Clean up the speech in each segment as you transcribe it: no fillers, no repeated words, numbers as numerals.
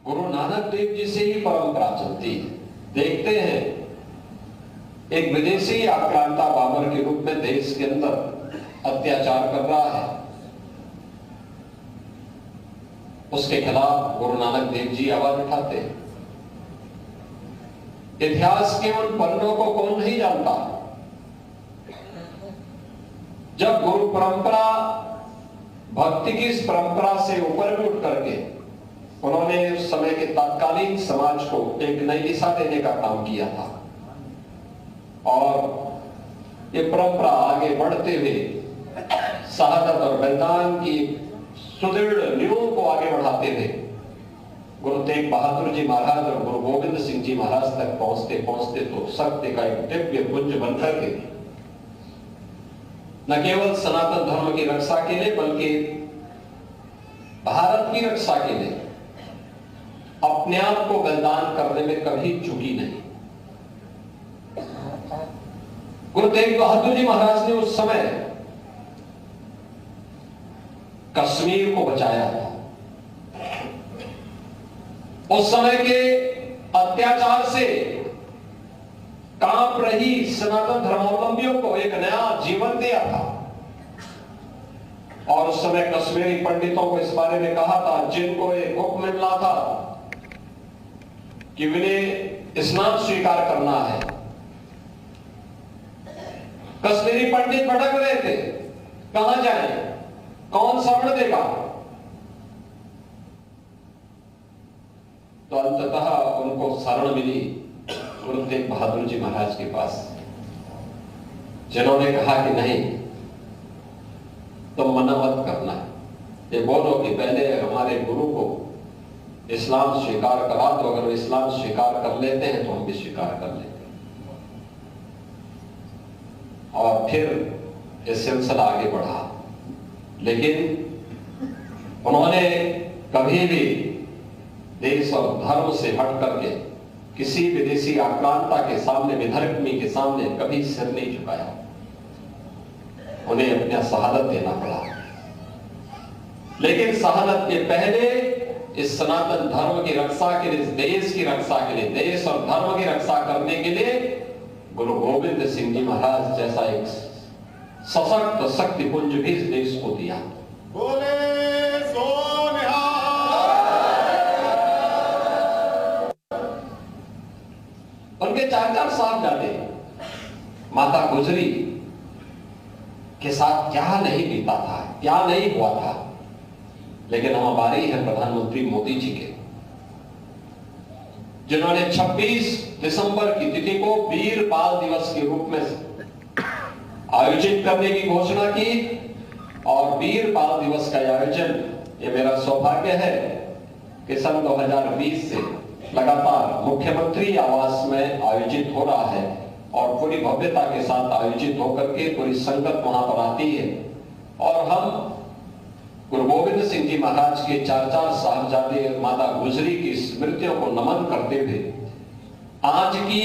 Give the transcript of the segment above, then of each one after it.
गुरु नानक देव जी से ही परंपरा चलती है। देखते हैं एक विदेशी आक्रांता बाबर के रूप में देश के अंदर अत्याचार कर रहा है, उसके खिलाफ गुरु नानक देव जी आवाज उठाते हैं। इतिहास के उन पन्नों को कौन नहीं जानता जब गुरु परंपरा भक्ति की इस परंपरा से ऊपर भी उठ करके उन्होंने उस समय के तत्कालीन समाज को एक नई दिशा देने का काम किया था। और ये परंपरा आगे बढ़ते हुए शहादत और बलिदान की सुदृढ़ नींव को आगे बढ़ाते हुए गुरु तेग बहादुर जी महाराज और गुरु गोविंद सिंह जी महाराज तक पहुंचते पहुंचते तो सत्य का एक दिव्य पुंज बनकर के न केवल सनातन धर्म की रक्षा के लिए बल्कि भारत की रक्षा के लिए अपने आप को बलिदान करने में कभी चूकी नहीं। गुरु तेग बहादुर जी महाराज ने उस समय कश्मीर को बचाया था। उस समय के अत्याचार से कांप रही सनातन धर्मावलंबियों को एक नया जीवन दिया था। और उस समय कश्मीरी पंडितों को इस बारे में कहा था, जिनको एक हुक्म मिला था कि उन्हें इस्लाम स्वीकार करना है। कश्मीरी पंडित भटक रहे थे, कहां जाएं, कौन शरण देगा। तो अंततः उनको शरण मिली गुरु तेग बहादुर जी महाराज के पास, जिन्होंने कहा कि नहीं, तुम मना मत करना, ये बोलो कि पहले हमारे गुरु को इस्लाम स्वीकार करा दो, अगर वो इस्लाम स्वीकार कर लेते हैं तो हम भी स्वीकार कर लेते हैं। और फिर ये सिलसिला आगे बढ़ा। लेकिन उन्होंने कभी भी देश और धर्म से हट करके किसी विदेशी आक्रांता के सामने, विधर्मी के सामने कभी सिर नहीं झुकाया। उन्हें अपना शहादत देना पड़ा। लेकिन शहादत के पहले इस सनातन धर्म की रक्षा के लिए, इस देश की रक्षा के लिए, देश और धर्म की रक्षा करने के लिए गुरु गोविंद सिंह जी महाराज जैसा एक सशक्त शक्तिपुंज भी इस देश को दिया। बोले उनके चार चार साहबजादे, माता गुजरी के साथ क्या नहीं बीता था, क्या नहीं हुआ था। लेकिन हम हमारे ही हैं प्रधानमंत्री मोदी जी के, जिन्होंने 26 दिसंबर की तिथि को वीर बाल दिवस के रूप में आयोजित करने की घोषणा की। और वीर बाल दिवस का आयोजन, ये मेरा सौभाग्य है कि सन 2020 से लगातार मुख्यमंत्री आवास में आयोजित हो रहा है और पूरी भव्यता के साथ आयोजित होकर के पूरी संगत वहां पर आती है। और हम गुरु गोविंद सिंह जी महाराज के चार चार साहबजादे, माता गुजरी की स्मृतियों को नमन करते हुए आज की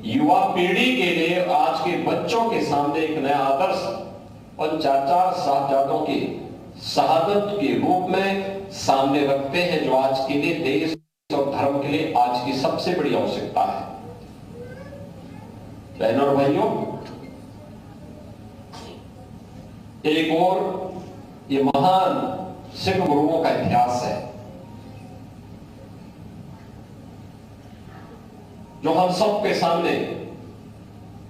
युवा पीढ़ी के लिए, आज के बच्चों के सामने एक नया आदर्श उन चार चार साहबजादों की शहादत के रूप में सामने रखते हैं, जो आज के लिए देश और धर्म के लिए आज की सबसे बड़ी आवश्यकता है। बहनों और भाइयों, एक और ये महान सिख गुरुओं का इतिहास है जो हम सब के सामने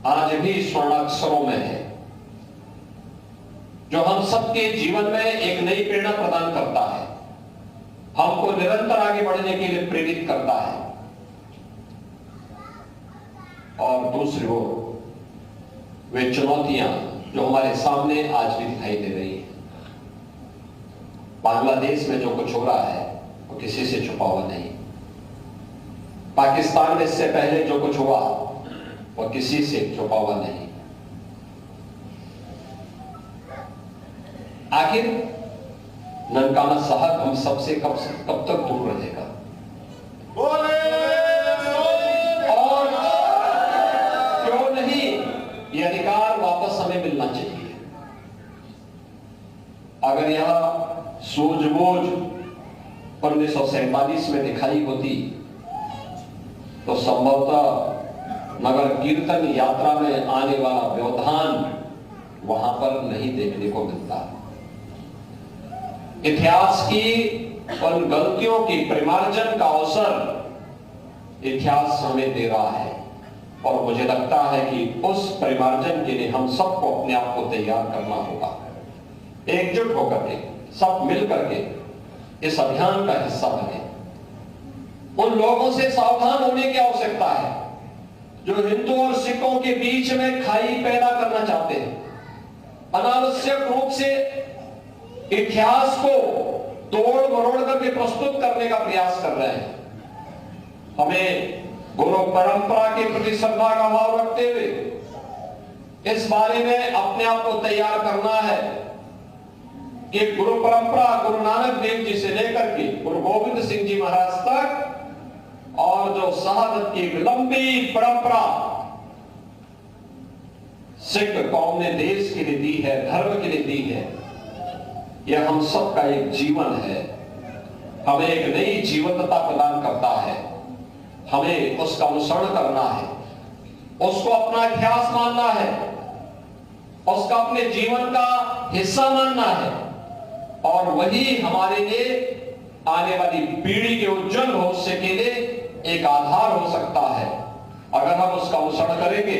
आज भी स्वर्णाक्षरों में है, जो हम सबके जीवन में एक नई प्रेरणा प्रदान करता है, हमको निरंतर आगे बढ़ने के लिए प्रेरित करता है। और दूसरी ओर वे चुनौतियां जो हमारे सामने आज भी दिखाई दे रही है। बांग्लादेश में जो कुछ हो रहा है वो किसी से छुपा हुआ नहीं। पाकिस्तान में इससे पहले जो कुछ हुआ वो किसी से छुपा हुआ नहीं। आखिर ननकाना साहब हम सबसे कब तक दूर रहेगा? और क्यों नहीं, ये अधिकार वापस हमें मिलना चाहिए। अगर यह सूझबूझ 1947 में दिखाई होती तो संभवतः नगर कीर्तन यात्रा में आने वाला व्यवधान वहां पर नहीं देखने को मिलता। इतिहास की उन गलतियों की परिमार्जन का अवसर इतिहास हमें दे रहा है और मुझे लगता है कि उस परिमार्जन के लिए हम सबको अपने आप को तैयार करना होगा। एकजुट होकर के सब मिल करके इस अभियान का हिस्सा बने। उन लोगों से सावधान होने की आवश्यकता है जो हिंदू और सिखों के बीच में खाई पैदा करना चाहते हैं, अनावश्यक रूप से इतिहास को तोड़ मरोड़ करके प्रस्तुत करने का प्रयास कर रहे हैं। हमें गुरु परंपरा के प्रति श्रद्धा का भाव रखते हुए इस बारे में अपने आप को तैयार करना है कि गुरु परंपरा गुरु नानक देव जी से लेकर के गुरु गोविंद सिंह जी महाराज तक और जो शहादत की लंबी परंपरा सिख कौम ने देश के लिए दी है, धर्म के लिए दी है, यह हम सबका एक जीवन है। हमें एक नई जीवंतता प्रदान करता है। हमें उसका अनुसरण करना है, उसको अपना इतिहास मानना है, उसका अपने जीवन का हिस्सा मानना है और वही हमारे लिए आने वाली पीढ़ी के उज्जवल भविष्य के लिए एक आधार हो सकता है। अगर हम उसका अनुसरण करेंगे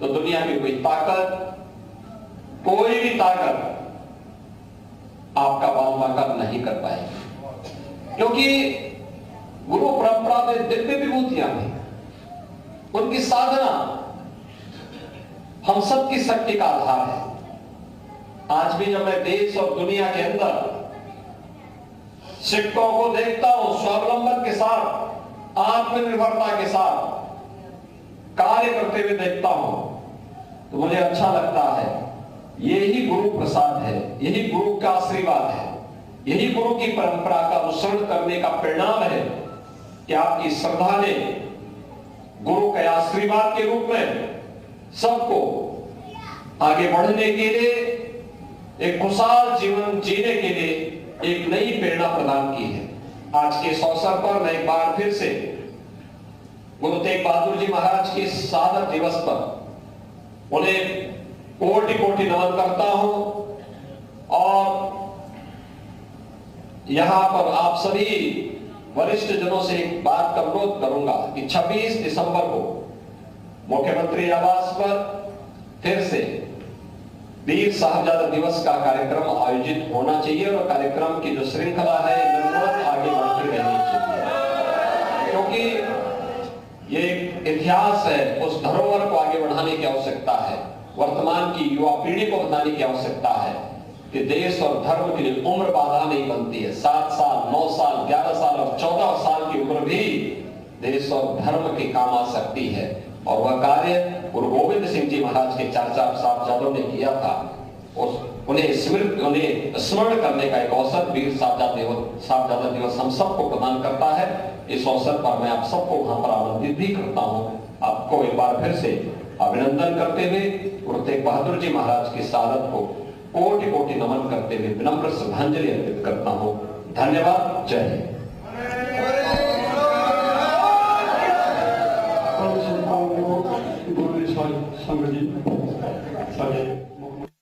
तो दुनिया की कोई ताकत, कोई भी ताकत आपका बाल नहीं कर पाएगी, क्योंकि गुरु परंपरा में दिव्य विभूतियां थी, उनकी साधना हम सबकी शक्ति का आधार है। आज भी जब मैं देश और दुनिया के अंदर सिखों को देखता हूं स्वावलंबन के साथ, आत्मनिर्भरता के साथ कार्य करते हुए देखता हूं तो मुझे अच्छा लगता है। यही गुरु प्रसाद है, यही गुरु का आशीर्वाद है, यही गुरु की परंपरा का अनुसरण करने का परिणाम है कि आपकी श्रद्धा ने गुरु के आशीर्वाद के रूप में सबको आगे बढ़ने के लिए, एक खुशहाल जीवन जीने के लिए एक नई प्रेरणा प्रदान की है। आज के इस अवसर पर मैं एक बार फिर से गुरु तेग बहादुर जी महाराज की शहादत दिवस पर उन्हें कोटि कोटि नमन करता हूं और यहां पर आप सभी वरिष्ठ जनों से एक बात का अनुरोध करूंगा कि 26 दिसंबर को मुख्यमंत्री आवास पर फिर से वीर साहबजादा दिवस का कार्यक्रम आयोजित होना चाहिए और कार्यक्रम की जो श्रृंखला है निरंतर आगे बढ़ती रहनी चाहिए, क्योंकि ये एक इतिहास है। उस धरोहर को आगे बढ़ाने की आवश्यकता है। वर्तमान की युवा पीढ़ी को बताने की आवश्यकता है कि देश और धर्म के लिए उम्र बाधा नहीं बनती है। 7 साल, 9 साल, 11 साल और 14 साल की उम्र भी देश और धर्म के काम आ सकती है और वह कार्य गुरु गोविंद सिंह जी महाराज के चाचा साहबजादों ने किया था। उन्हें स्मरण करने का एक अवसर वीर साहबजादा दिवस हम सबको प्रदान करता है। इस अवसर पर मैं आप सबको वहां पर आमंत्रित भी करता हूं। आपको एक बार फिर से अभिनंदन करते हुए गुरु तेग बहादुर जी महाराज की शहादत को कोटि कोटि नमन करते हुए विनम्र श्रद्धांजलि अर्पित करता हूं। धन्यवाद। जय हिंद।